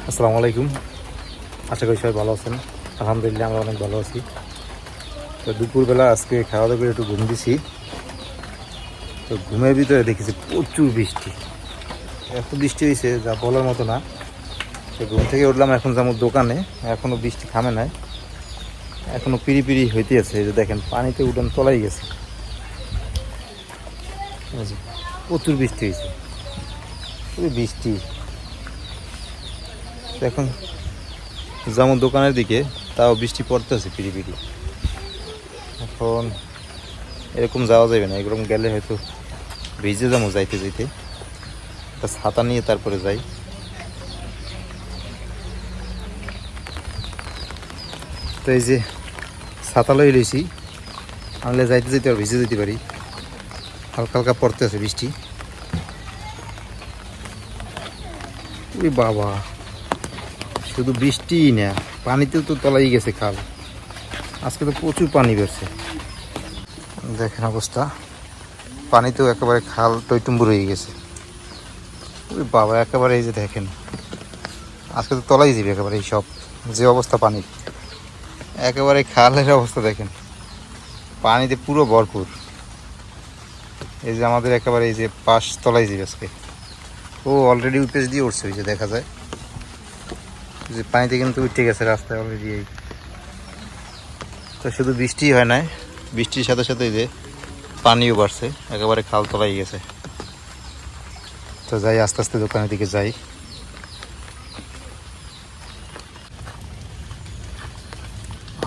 আসসালামু আলাইকুম। আশা করি সবাই ভালো আছেন। আলহামদুলিল্লাহ আমরা অনেক ভালো আছি। তো দুপুরবেলা আজকে খাওয়া দাওয়া করে একটু ঘুম দিছি। তো ঘুমের ভিতরে দেখেছি প্রচুর বৃষ্টি, এত বৃষ্টি হয়েছে যা বলার মতো না। তো ঘুম থেকে উঠলাম, এখন যাবো দোকানে, এখনও বৃষ্টি থামে নাই, এখনও পিড়ি পিড়ি হইতে আছে। এই যে দেখেন পানিতে উঠান তলাই গেছে, প্রচুর বৃষ্টি হয়েছে, খুবই বৃষ্টি। এখন যেমন দোকানের দিকে, তাও বৃষ্টি পড়তেছে পিড়ি পিড়ি। এখন এরকম যাওয়া যাবে না, এরকম গেলে হয়তো ভিজে যাবো যাইতে যাইতে। একটা ছাতা নিয়ে তারপরে যাই। তো এই যে ছাতা লই লইছি, আনলে যাইতে যাইতে আর ভিজে যেতে পারি। হালকা হালকা পড়তেছে বৃষ্টি। ওই বাবা, শুধু বৃষ্টিই না, পানিতেও তো তলাই গেছে খাল। আজকে তো প্রচুর পানি বেরছে, দেখেন অবস্থা। পানিতেও একেবারে খাল টইটুম্বুর হয়ে গেছে। ওই বাবা, একেবারে এই যে দেখেন, আজকে তো তলাই যাবে একেবারে। এই সব যে অবস্থা পানির, একেবারে খালের অবস্থা দেখেন, পানিতে পুরো ভরপুর। এই যে আমাদের একেবারে এই যে পাশ তলাই যাবে আজকে। ও অলরেডি উঠে দিয়ে উঠছে, ওই যে দেখা যায় যে পানিতে কিন্তু উঠে গেছে রাস্তায় অলরেডি। এই তো শুধু বৃষ্টি হয় না, বৃষ্টির সাথে সাথে এই যে পানিও বাড়ছে, একেবারে খাল তলাই গেছে। তো যাই, আস্তে আস্তে দোকানের দিকে যাই।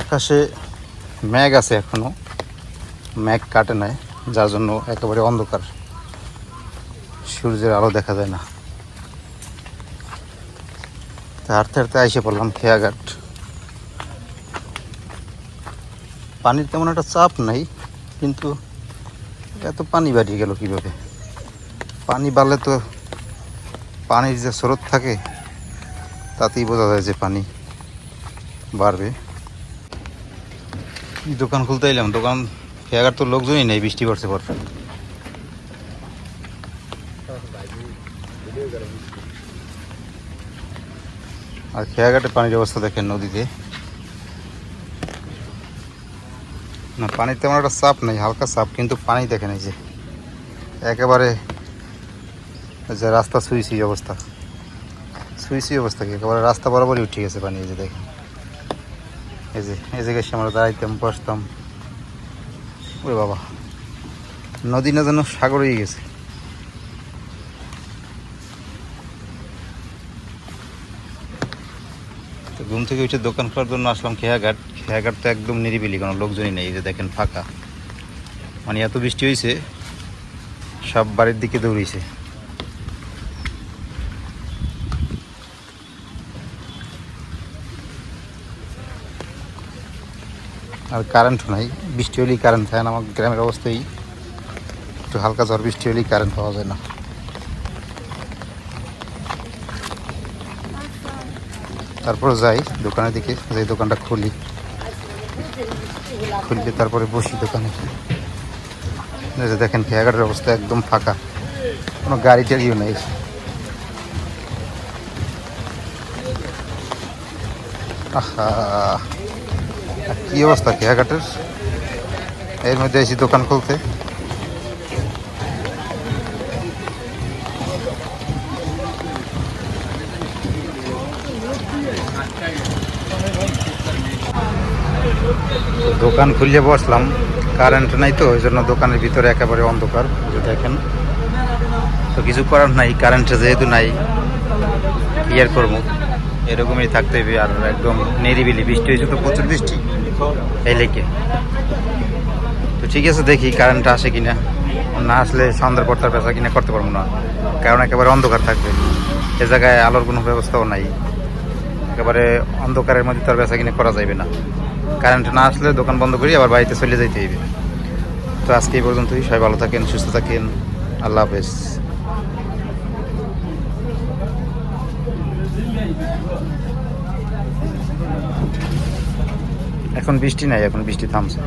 আকাশে মেঘ আছে, এখনো মেঘ কাটে নাই, যার জন্য একেবারে অন্ধকার, সূর্যের আলো দেখা যায় না। হাঁটতে হাঁটতে আইসে পড়লাম খেয়াঘাট। পানির তেমন একটা চাপ নাই, কিন্তু এত পানি বাড়িয়ে গেল কীভাবে? পানি বাড়লে তো পানির যে স্রোত থাকে তাতেই বোঝা যায় যে পানি বাড়বে। দোকান খুলতে এলাম, দোকান খেয়াঘাট তো লোকজনই নেই, বৃষ্টি পড়ছে পর। আর খেয়াঘাটে পানির অবস্থা দেখেন, নদীতে না পানির তেমন একটা চাপ নেই, হালকা চাপ, কিন্তু পানি দেখেন এই যে একেবারে যে রাস্তা সুইসি অবস্থা, সুইসি অবস্থা কি একেবারে রাস্তা বরাবরই উঠে গেছে পানি। এই যে দেখেন, এই জায়গায় আমরা দাঁড়াইতাম, বসতাম। ওরে বাবা, নদী না যেন সাগর হয়ে গেছে। তো ঘুম থেকে উঠে দোকান খোলার জন্য আসলাম খেয়াঘাট। খেয়াঘাট তো একদম নিরিবিলি, কোনো লোকজনই নেই। এই যে দেখেন ফাঁকা, মানে এত বৃষ্টি হয়েছে সব বাড়ির দিকে দৌড়িয়েছে। আর কারেন্টও নাই, বৃষ্টি হলেই কারেন্ট থাকে না। আমার গ্রামের অবস্থায় একটু হালকা ঝড় বৃষ্টি হলেই কারেন্ট পাওয়া যায় না। তারপরে যাই দোকানের দিকে, যে দোকানটা খুললে তারপরে বসি দোকানে। দেখেন খেয়াঘাটের অবস্থা একদম ফাঁকা, কোনো গাড়ি টাড়িও নেই। আহা, কি অবস্থা খেয়াঘাটের! এর মধ্যে এসি দোকান খুলতে। দোকান খুললে বসলাম, কারেন্ট নাই, তো ওই জন্য দোকানের ভিতরে একেবারে অন্ধকার। যে দেখেন, তো কিছু করার নাই, কারেন্টে যেহেতু নাই কি আর করবো, এরকমই থাকতে হবে। আর একদম নিরিবিলি, বৃষ্টি হয়েছে তো প্রচুর বৃষ্টি এই লেগে। তো ঠিক আছে, দেখি কারেন্টটা আসে কিনা। না আসলে সন্ধ্যার পর তার বেচা কিনা করতে পারবো না, কারণ একেবারে অন্ধকার থাকবে। এ জায়গায় আলোর কোনো ব্যবস্থাও নাই, একেবারে অন্ধকারের মধ্যে তার বেচা কিনা করা যাবে না। কারেন্ট না আসলে দোকান বন্ধ করি আবার বাড়িতে চলে যাইতে হইবে। তো আজকে এই পর্যন্তই, সবাই ভালো থাকেন, সুস্থ থাকেন, আল্লাহ হাফেজ। এখন বৃষ্টি নাই, এখন বৃষ্টি থামছে।